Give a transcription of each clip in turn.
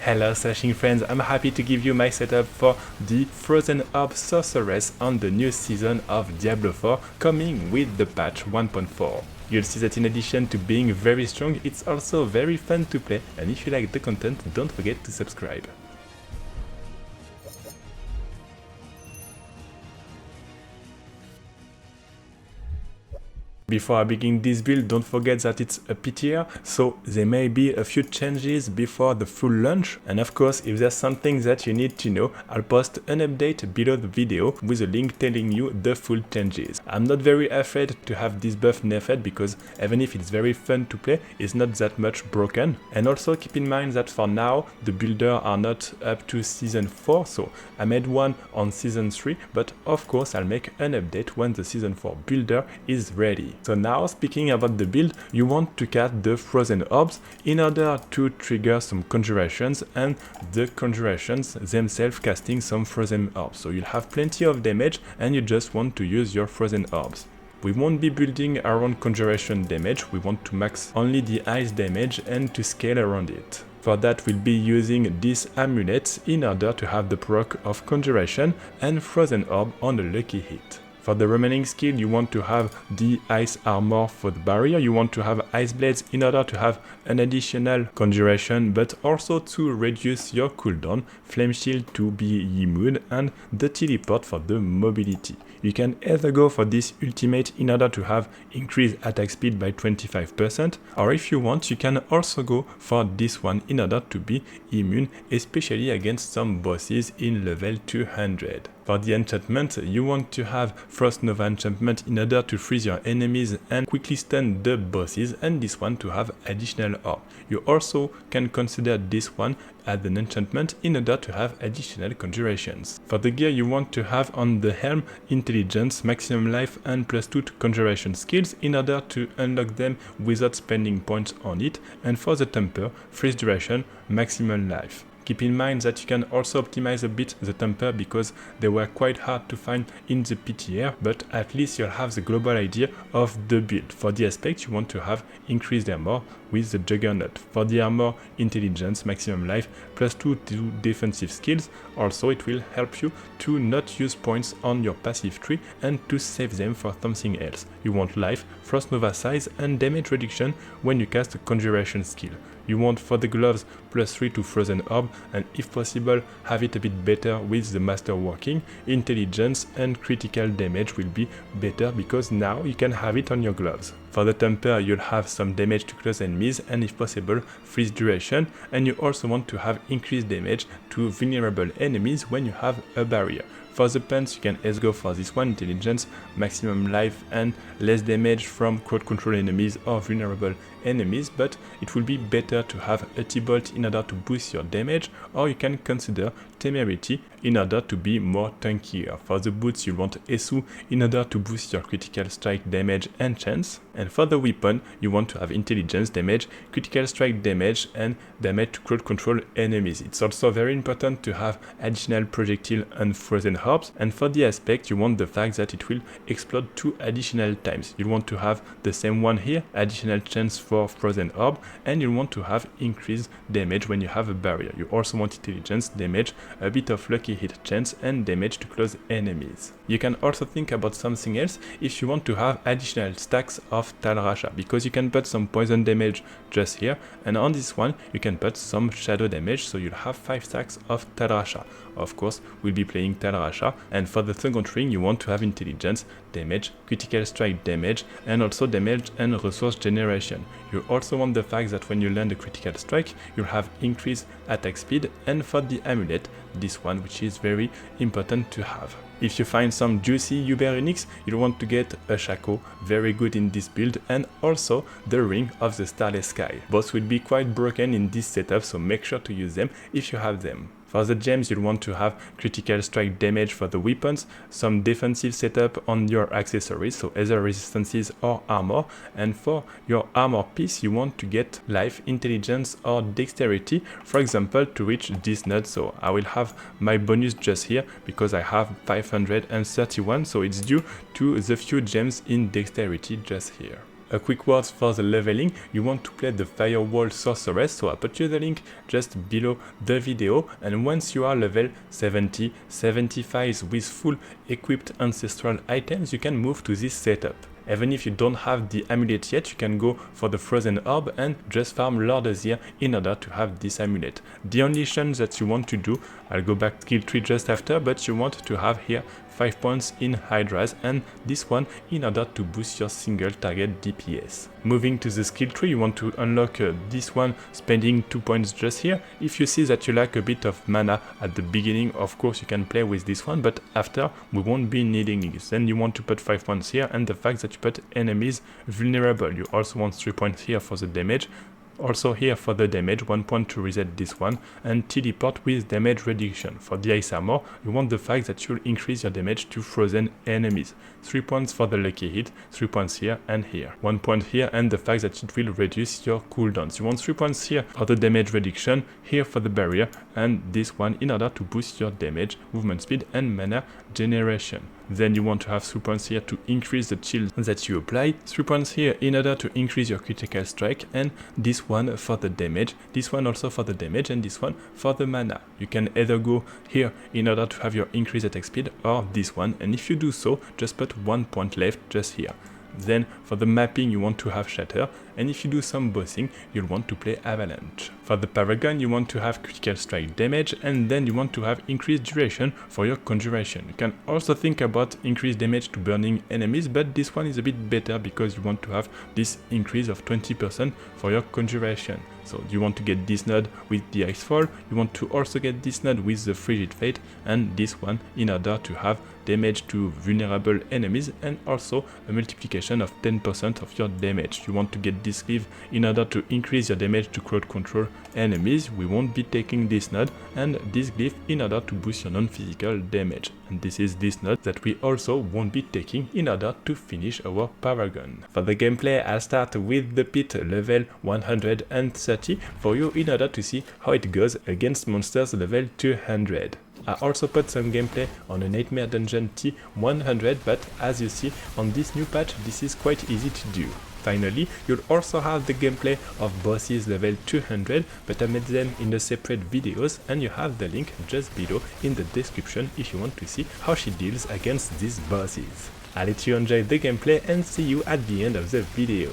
Hello Slashing friends, I'm happy to give you my setup for the Frozen Orb Sorceress on the new season of Diablo IV coming with the patch 1.4. You'll see that in addition to being very strong, it's also very fun to play, and if you like the content, don't forget to subscribe. Before I begin this build, don't forget that it's a PTR, so there may be a few changes before the full launch, and of course if there's something that you need to know, I'll post an update below the video with a link telling you the full changes. I'm not very afraid to have this buff nerfed because even if it's very fun to play, it's not that much broken. And also keep in mind that for now the builders are not up to season 4, so I made one on season 3, but of course I'll make an update when the season 4 builder is ready. So now, speaking about the build, you want to cast the Frozen Orbs in order to trigger some conjurations and the conjurations themselves casting some Frozen Orbs. So you'll have plenty of damage and you just want to use your Frozen Orbs. We won't be building around conjuration damage, we want to max only the ice damage and to scale around it. For that we'll be using these amulets in order to have the proc of conjuration and Frozen Orb on a lucky hit. For the remaining skill, you want to have the ice armor for the barrier, you want to have ice blades in order to have an additional conjuration, but also to reduce your cooldown, flame shield to be immune, and the teleport for the mobility. You can either go for this ultimate in order to have increased attack speed by 25%, or if you want, you can also go for this one in order to be immune, especially against some bosses in level 200. For the enchantment, you want to have Frost Nova enchantment in order to freeze your enemies and quickly stun the bosses, and this one to have additional orb. You also can consider this one as an enchantment in order to have additional conjurations. For the gear, you want to have on the helm intelligence, maximum life and +2 to conjuration skills in order to unlock them without spending points on it, and for the temper, freeze duration, maximum life. Keep in mind that you can also optimize a bit the temper because they were quite hard to find in the PTR, but at least you'll have the global idea of the build. For the aspect, you want to have increased armor with the Juggernaut. For the armor, intelligence, maximum life, +2 to defensive skills. Also, it will help you to not use points on your passive tree and to save them for something else. You want life, Frost Nova size and damage reduction when you cast a conjuration skill. You want for the gloves +3 to Frozen Orb, and if possible have it a bit better with the Master Working. Intelligence and critical damage will be better because now you can have it on your gloves. For the temper, you'll have some damage to close enemies and if possible freeze duration, and you also want to have increased damage to vulnerable enemies when you have a barrier. For the pants, you can either go for this one, intelligence, maximum life and less damage from crowd control enemies or vulnerable enemies, but it will be better to have a T-Bolt in order to boost your damage, or you can consider temerity in order to be more tankier. For the boots, you want Esu in order to boost your critical strike damage and chance, and for the weapon, you want to have intelligence damage, critical strike damage and damage to crowd control enemies. It's also very important to have additional projectile and frozen orbs, and for the aspect, you want the fact that it will explode 2 additional times. You want to have the same one here, additional chance for Frozen Orb, and you want to have increased damage when you have a barrier. You also want intelligence, damage, a bit of lucky hit chance and damage to close enemies. You can also think about something else if you want to have additional stacks of Tal Rasha, because you can put some poison damage just here, and on this one you can put some shadow damage, so you'll have 5 stacks of Tal Rasha. Of course, we'll be playing Tal Rasha, and for the second ring you want to have intelligence, damage, critical strike damage, and also damage and resource generation. You also want the fact that when you land a critical strike, you'll have increased attack speed, and for the amulet, this one, which is very important to have. If you find some juicy Uber Unix, you'll want to get a Shaco, very good in this build, and also the Ring of the Starless Sky. Both will be quite broken in this setup, so make sure to use them if you have them. For the gems, you'll want to have critical strike damage for the weapons, some defensive setup on your accessories, so either resistances or armor, and for your armor piece, you want to get life, intelligence or dexterity, for example, to reach this node. So I will have my bonus just here because I have 531, so it's due to the few gems in dexterity just here. A quick word for the leveling, you want to play the Firewall Sorceress, so I put you the link just below the video, and once you are level 70, 75 with full equipped ancestral items, you can move to this setup. Even if you don't have the amulet yet, you can go for the Frozen Orb and just farm Lord Azir in order to have this amulet. The only thing that you want to do, I'll go back to skill tree just after, but you want to have here 5 points in Hydras and this one in order to boost your single target DPS. Moving to the skill tree, you want to unlock this one, spending 2 points just here. If you see that you lack a bit of mana at the beginning, of course you can play with this one, but after we won't be needing it. Then you want to put 5 points here, and the fact that you put enemies vulnerable. You also want 3 points here for the damage. Also here for the damage, 1 point to reset this one, and teleport with damage reduction. For the ice armor, you want the fact that you'll increase your damage to frozen enemies. 3 points for the lucky hit, 3 points here and here. 1 point here, and the fact that it will reduce your cooldowns. You want 3 points here for the damage reduction, here for the barrier, and this one in order to boost your damage, movement speed and mana generation. Then you want to have 3 points here to increase the shield that you apply, 3 points here in order to increase your critical strike, and this one for the damage, this one also for the damage, and this one for the mana. You can either go here in order to have your increased attack speed, or this one, and if you do so, just put 1 point left just here. Then for the mapping you want to have Shatter, and if you do some bossing you'll want to play Avalanche. For the Paragon you want to have critical strike damage, and then you want to have increased duration for your conjuration. You can also think about increased damage to burning enemies, but this one is a bit better because you want to have this increase of 20% for your conjuration. So you want to get this node with the Icefall, you want to also get this node with the Frigid Fate, and this one in order to have damage to vulnerable enemies, and also a multiplication of 10% of your damage. You want to get this sleeve in order to increase your damage to crowd control enemies. We won't be taking this node, and this glyph in order to boost your non-physical damage. And this is this node that we also won't be taking in order to finish our Paragon. For the gameplay, I'll start with the pit level 130 for you in order to see how it goes against monsters level 200. I also put some gameplay on a Nightmare Dungeon T100, but as you see on this new patch, this is quite easy to do. Finally, you'll also have the gameplay of bosses level 200, but I made them in a separate videos, and you have the link just below in the description if you want to see how she deals against these bosses. I'll let you enjoy the gameplay and see you at the end of the video.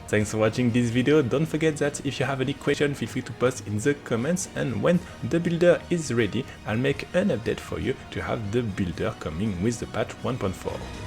Thanks for watching this video. Don't forget that if you have any question, feel free to post in the comments, and when the builder is ready, I'll make an update for you to have the builder coming with the patch 1.4.